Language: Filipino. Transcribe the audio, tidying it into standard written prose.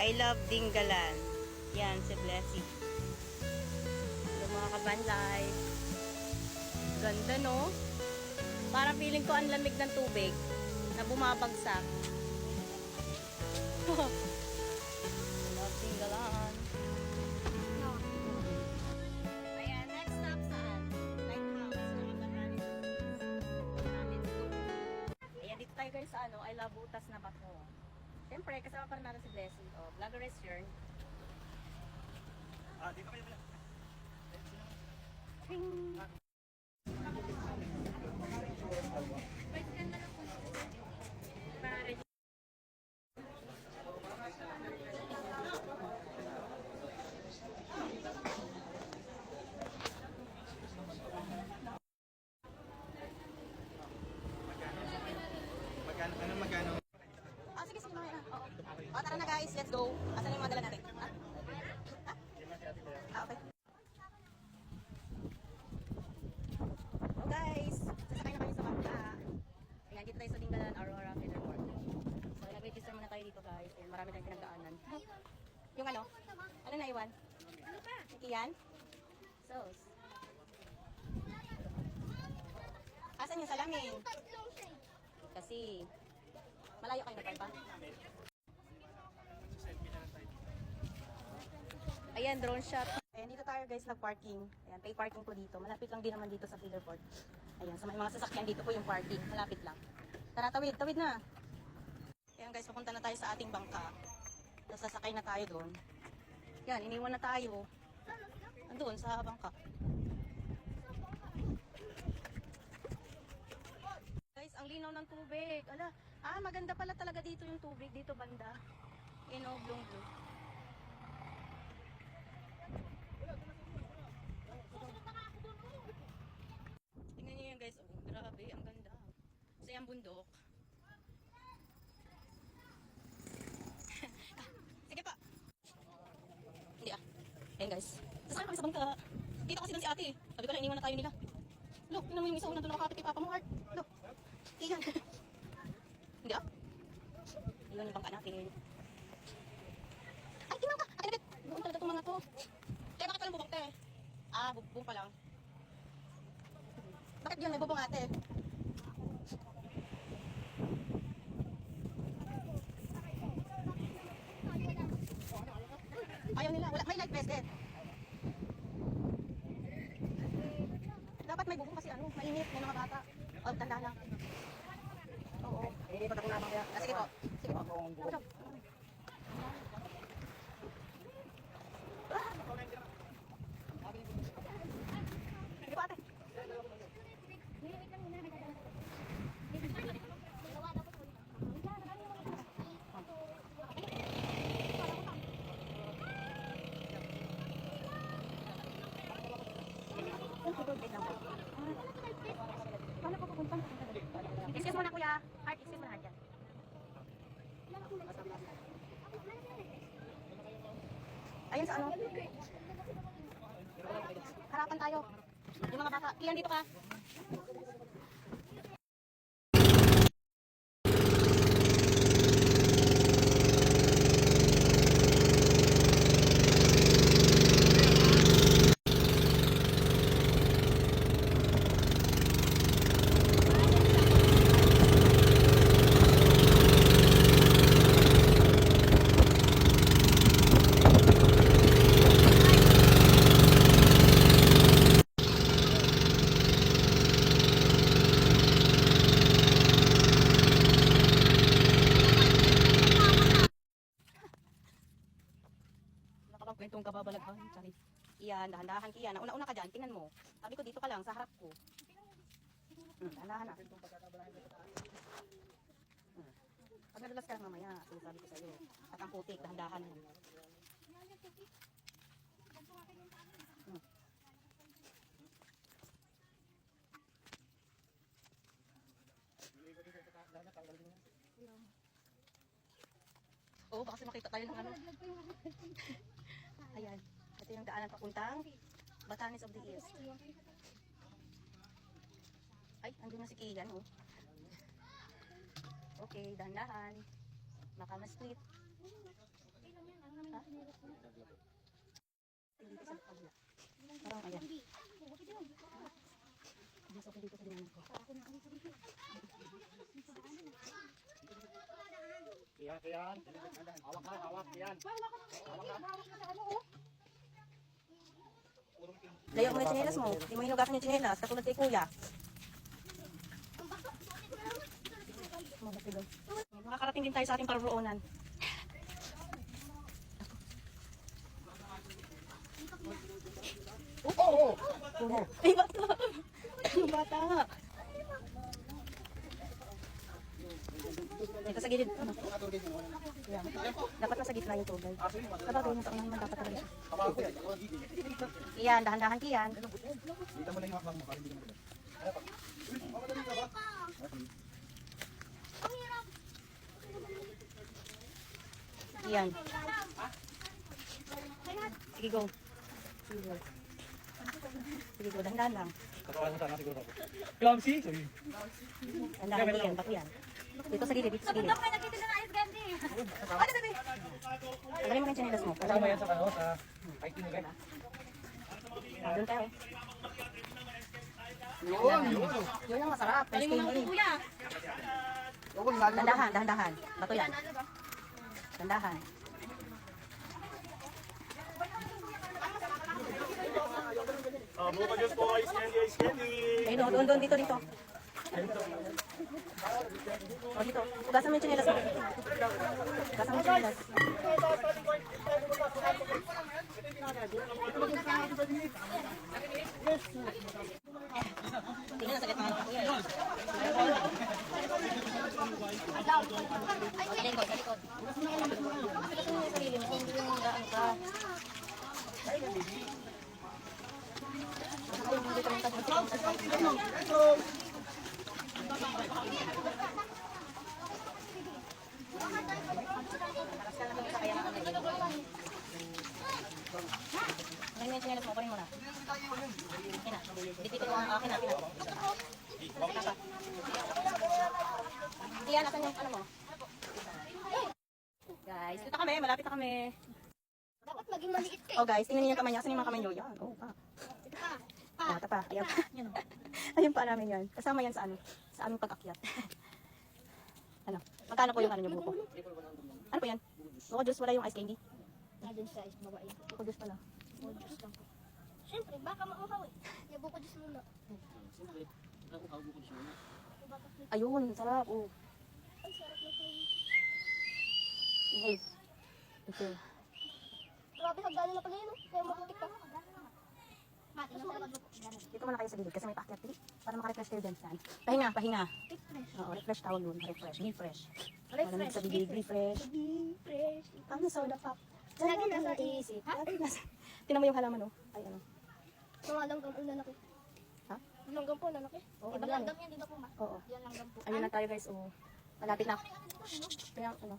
I love Dingalan. Yan, si Blessy. Ito mga ka-van life. Ganda, no? Parang feeling ko ang lamig ng tubig na bumabagsak. Love Dingalan. Ayan, next stop saan? Lighthouse. Ayan, dito tayo guys sa ano, I love Butas na Bato. Siyempre, kasama pa rin natin si Blessing. O, vlogger is yun. Dito kayo pala. Ting! Magkano? Sige, sige, mamaya na. Oo. O, tara na guys, let's go. Asan yung mga dala natin? Ha? Okay. Oh guys, sasakay na kami sa bangka. Ayan, dito tayo sa Dingalan, Aurora, Federport. So, nag-register muna tayo dito guys. Ayan, marami tayong pinagdaanan. Yung ano? Ano na iwan? Ano pa? Ikiyan? Sauce. Asan yung salamin? Kasi, malayo kayo na pa. Ayan, drone shot. Ayan, dito tayo guys nag-parking. Ayan, pay parking po dito. Malapit lang din naman dito sa Federport. Ayan, sa may mga sasakyan dito po yung parking. Malapit lang. Tara, tawid. Tawid na. Ayan guys, papunta na tayo sa ating bangka. Sasakay na tayo doon. Yan, iniwan na tayo. Andun sa bangka. Guys, ang linaw ng tubig. Ala, maganda pala talaga dito yung tubig. Dito banda. Blue. Tingnan niyo yan guys. Oh, grabe, ang ganda. Sa yung bundok. Sige pa. Hindi Ayan guys. Sasakay kami sa bangka. Dito kasi doon si ate. Sabi ko lang, iniwan na tayo nila. Look, tingnan mo yung isa. Nandun nakakapit kay Papa mo, Art. Look. Iyan. Hindi Iwan yung bangka natin. Ay, tingnan ka. Ate Nabit. Buong talaga itong mga to. Kaya bakit walang bubong, te? Bubong pa lang. Bakit yun? May bubong, ate. Ayaw nila. Wala. May life vest, eh. Dapat may bubong kasi mainit. May mga bata. Tanda lang. Oo. Hindi pa ako naman kaya. Sige po. Sige po. Sige po, ate. Excuse mo na kuya. Heart, excuse mo na heart yan. Ayun sa ano? Harapan tayo. Yung mga bata. Iyan dito ka. Kwentong kababalaghan. Sorry. Iyan, dahan-dahan kiyan. Una-una ka dyan, tingnan mo. Sabi ko dito ka lang, sa harap ko. Dahan-dahan na. Pag nadulas ka lang mamaya, sinasabi ko sa'yo. At ang putik, dahan-dahan. Oo, baka kasi makita tayo ng ano. Ayan. Ito yung daanan papuntang Batanes of the East. Ay, andun na si Kian, oh. Okay, dahan-dahan. Makama Street. Dito sa kabila. Parang ayan. Dito ko dito sa dinamit ko. Yan. Hawak ka, hawak. Yan. Layo mo yung tsinelas mo. Hindi mo hinugasan yung tsinelas. Katulad kay kuya. Makakarating din tayo sa ating paruroonan. Oo! Ay, bata! Yung bata! Dito sa gilid. Ano? Yan. Dapat nasa gitna yung tubig. Sabagay yung sa unang dapat talaga siya. Iyan, dahan-dahan kiyan. Dito mo lang yung hakbang mo. Parang hindi ka magulat. Iyan. Sige, go. Sige, go. Dahan-dahan lang. Katawasan mo sana siguro ako. Clumsy? Sorry. Dahan-dahan kiyan. Bako yan. Dito sa gilid, dito sa gilid. Tanggalin mo yung tsinelas mo. Kasama yan sa ano, sa hiking rep. Doon tayo. Yun! Yun ang masarap. Ice candy. Yun, lalo. Dahan-dahan, dahan-dahan. Bato yan. Dahan-dahan. Buka Diyos po, ice candy, ice candy. Ayun, doon, doon, dito, dito. O, dito. Ugasan mo yung tsinelas mo. Ugasan mo yung tsinelas. Tingnan na sakit mga anak ko yan. Sa likod, sa likod. Tingnan mo yung sarili mo. Hindi yung gaan ka. Ay, hindi ka lang Ngayon yung chinelas mo, kunin mo na. Akin na. Dito mo ang akin na. Tiyan, nasan yung ano mo? Guys, dito kami. Malapit na kami. Dapat maging maliit ka. Oh guys, tingnan niyo yung kamay niya. Asan yung mga kamay niyo? Yan. Oh, pa. Ito pa. Ah, ito pa. Ayan pa. Ayun pa namin yan. Kasama yan sa ano? Sa aming pag-akyat. Ano? Magkano po yung ano niyo buko? Ano po yan? Buko juice, wala yung ice candy? Nandun sa is babae. Buko juice pala. O, Diyos lang po. Siyempre, baka mauhaw eh. Yabu ko Diyos muna. Ayun, sarap. Oh. Ang sarap na ito. Hey. Ito. Grabe, hagdano na pala yun. Oh. Kaya makutik pa. Mati, nasa labas mo. Dito muna kayo sa gilid kasi may paakyat dito. Para maka-refresh kayo din saan. Pahinga, pahinga. Refresh. Oo, refresh tawag yun. Refresh. Be fresh. Refresh. Malamig sa bibig. Refresh. Refresh. Ang soda pop. Lagi nasa isip. Ay, nasa. Tinan mo yung halaman, oh. Ay, ano. Mga langgam ang lalaki. Ha? Langgam po, lalaki. Oo, Ibang ano yan? langgam yan, di ba po ma? Oo. Yan langgam po. Ayun na tayo, guys. Oh. Malapit na. Kaya, ano.